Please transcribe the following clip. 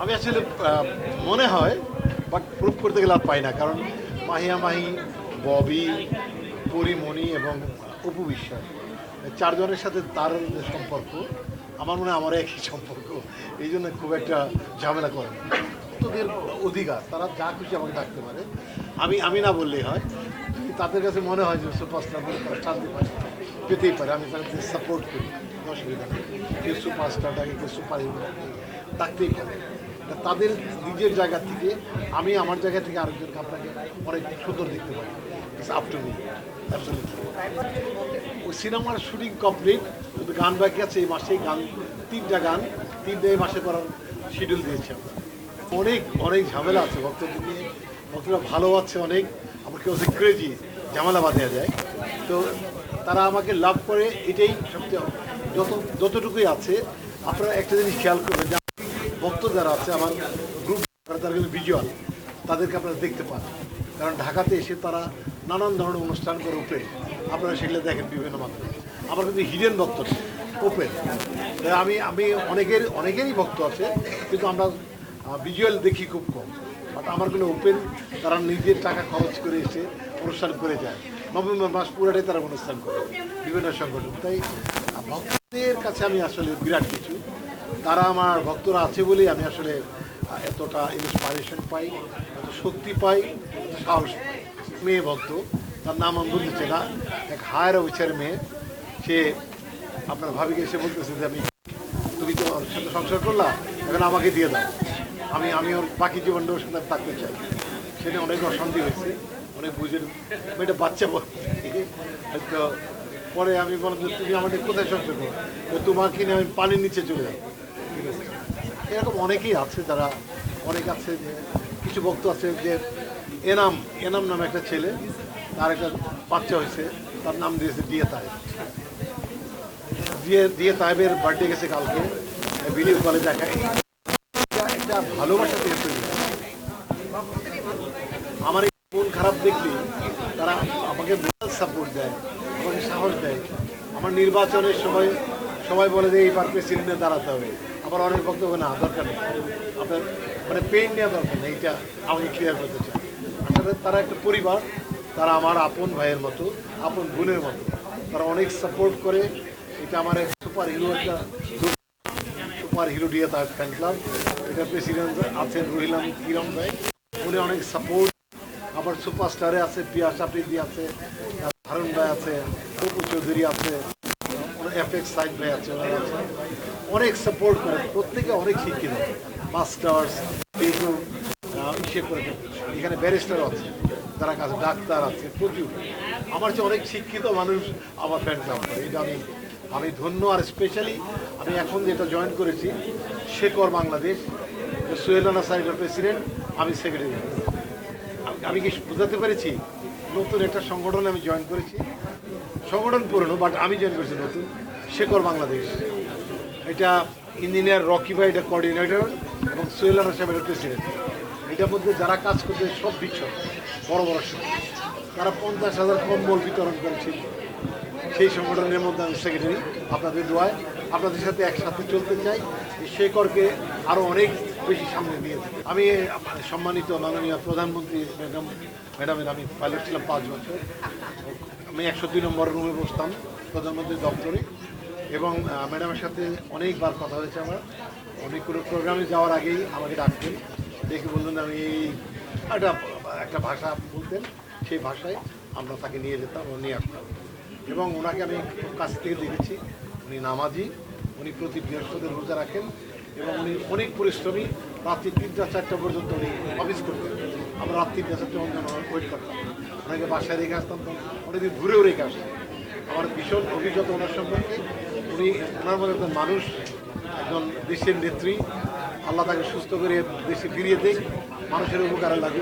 আমি আসলে মনে হয় বাট প্রুভ করতে গেলে আর পাই না, কারণ মাহিয়া মাহি, ববি, পরিমণি এবং অপু বিশ্বাস চারজনের সাথে তার যে সম্পর্ক, আমার মনে হয় আমার একই সম্পর্ক, এই জন্য খুব একটা ঝামেলা করে না। তোদের অধিকার, তারা যা খুশি আমাকে ডাকতে পারে, আমি না বললেই হয়। তাদের কাছে মনে হয় যে সুপারস্টার বলে তারা শান্তি পায়, পেতেই পারে, আমি তাদেরকে সাপোর্ট করি, অসুবিধা নেই। কেউ সুপারস্টারটাকে, কেউ সুপার হিরোটাকে ডাকতেই পারে। তাদের নিজের জায়গা থেকে আমি আমার জায়গা থেকে আরেকজনকে আপনাকে অনেক সুন্দর দেখতে পাই। It's up to me, absolutely. ওই সিনেমার শুটিং কমপ্লিট, কিন্তু গান বাকি আছে এই মাসেই। গান 3টা গান 3টা এই মাসে করার শিডিউল দিয়েছে আমরা। অনেক অনেক ঝামেলা আছে ভক্তদের নিয়ে, ভক্তরা ভালো আছে অনেক, আমার কেউ ক্রেজি ঝামেলা বাঁধিয়ে যায়। তো তারা আমাকে লাভ করে, এটাই সবচেয়ে যতটুকুই আছে। আপনারা একটা জিনিস খেয়াল করবেন যে ভক্ত যারা আছে আমার গ্রুপ, তারা কিন্তু ভিজুয়াল, তাদেরকে আপনারা দেখতে পান, কারণ ঢাকাতে এসে তারা নানান ধরনের অনুষ্ঠান করে ওপেন, আপনারা সেগুলো দেখেন বিভিন্ন মাধ্যমে। আমার কিন্তু হিডেন ভক্ত ওপেন, আমি অনেকেরই ভক্ত আছে, কিন্তু আমরা ভিজুয়াল দেখি খুব কম। বাট আমার কোনো ওপেন, তারা নিজের টাকা খরচ করে এসে অনুষ্ঠান করে যায়। নভেম্বর মাস পুরাটাই তারা অনুষ্ঠান করে বিভিন্ন সংগঠন। তাই ভক্তদের কাছে আমি আসলে বিরাট কিছু, তারা আমার ভক্তরা আছে বলেই আমি আসলে এতটা ইন্সপাইরেশন পাই, এত শক্তি পাই, এত সাহস পাই। মেয়ে ভক্ত, তার নাম আমি বলতেছে না, এক হায়ার অফিসার মেয়ে, সে আপনার ভাবিকে এসে বলতেছে যে তুমি তো ওর সাথে সংসার করলা, এখন আমাকে দিয়ে দাও, আমি ওর বাকি জীবনটা ওর সাথে থাকতে চাই। সেটা অনেক অশান্তি হয়েছে, অনেক বুঝের মেয়েটা বাচ্চা তো পরে আমি বললাম যে তুমি আমাকে কোথায় সংসার করো, তো তোমাকে নিয়ে আমি পানির নিচে চলে যাবো। ঠিক আছে, এরকম অনেকেই আছে, যারা অনেক আছে। যে কিছু ভক্ত আছে যে এনাম নামে একটা ছেলে, তার একটা বাচ্চা হয়েছে, তার নাম দিয়েছে দিয়ে তাহেব। দিয়ে তাহেবের বার্থডে গেছে কালকে, ভিডিও কলে দেখা। একটা ভালোবাসা থেকে তৈরি হয়। আমার মন খারাপ দেখলে তারা আমাকে সাপোর্ট দেয়, আমাকে সাহস দেয়। আমার নির্বাচনের সময় সবাই বলে যে এইবার প্রেসিডেন্টে দাঁড়াতে হবে, আবার অনেক বক্তব্য না দরকার নেই, আপনার মানে পেইন নেওয়া দরকার নেই, এইটা আমাকে ক্লিয়ার করতে চাই। আসলে তারা একটা পরিবার, তারা আমার আপন ভাইয়ের মতো, আপন বোনের মতো, তারা অনেক সাপোর্ট করে। এটা আমার এক সুপার হিরো, একটা সুপার হিরো দিয়ে তার ফ্যান ক্লাব। এটা প্রেসিডেন্ট আছেন রহিলাম কিরম ভাই, উনি অনেক সাপোর্ট। আবার সুপারস্টারে আছে পিয়াস আফ্রিদি আছে, হারুন ভাই আছে, অপু চৌধুরী আছে, এফএক্স সাইড ভাই আছে, ওনারা আছে, অনেক সাপোর্ট করে। প্রত্যেকে অনেক শিক্ষিত, মাস্টার্স ইসে করে, এখানে ব্যারিস্টারও আছে, তারা কাছে ডাক্তার আছে প্রচুর। আমার চেয়ে অনেক শিক্ষিত মানুষ আমার ফ্যান ক্লাব করে, এটা আমি ধন্য। আর স্পেশালি আমি এখন যেটা জয়েন করেছি, শেকর বাংলাদেশ, সোহেল রানা সাহেবের প্রেসিডেন্ট, আমি সেক্রেটারি। আমি কি বোঝাতে পেরেছি? নতুন একটা সংগঠনে আমি জয়েন করেছি, সংগঠন পুরনো, বাট আমি জয়েন করেছি নতুন, শেকর বাংলাদেশ। এটা ইঞ্জিনিয়ার রকি ভাই, এটা কোঅর্ডিনেটর, এবং সোহেল রানা সাহেব এটা প্রেসিডেন্ট। এটার মধ্যে যারা কাজ করতে সব বিচ্ছর বড় বড় সব, তারা 50,000 কম্বল বিতরণ করেছিল। সেই সংগঠনের মধ্যে আমি সেক্রেটারি। আপনাদের দোয়ায় আপনাদের সাথে একসাথে চলতে চাই, শেকরকে আরও অনেক বেশি সামনে নিয়ে। আমি সম্মানিত মাননীয় প্রধানমন্ত্রী ম্যাডামের আমি পাইলট ছিলাম 5 বছর। আমি 102 নম্বর রুমে বসতাম প্রধানমন্ত্রীর দপ্তরে, এবং ম্যাডামের সাথে অনেকবার কথা হয়েছে আমার। অনেকগুলো প্রোগ্রামে যাওয়ার আগেই আমাকে ডাকতেন, দেখে বললেন আমি একটা ভাষা বলতেন, সেই ভাষায় আমরা তাকে নিয়ে যেতাম ও নিয়ে আসতাম। এবং ওনাকে আমি কাছ থেকে দেখেছি, উনি নামাজি, উনি প্রতি বৃহস্পতিবার রোজা রাখেন, এবং উনি অনেক পরিশ্রমী। রাত্রি 3টা-4টা পর্যন্ত উনি অফিস করতেন, আমরা রাত্রি 3টা-4টা পর্যন্ত ওয়েট করতাম, ওনাকে বাসায় রেখে আসতাম, অনেকদিন ঘুরেও রেখে আসতাম। আমার ভীষণ অভিজ্ঞতা ওনার সম্পর্কে। উনি ওনার মতো একজন মানুষ, একজন দেশের নেত্রী। আল্লাহ তাকে সুস্থ করে দেশে ফিরিয়ে দেয়, মানুষের উপকারে লাগে।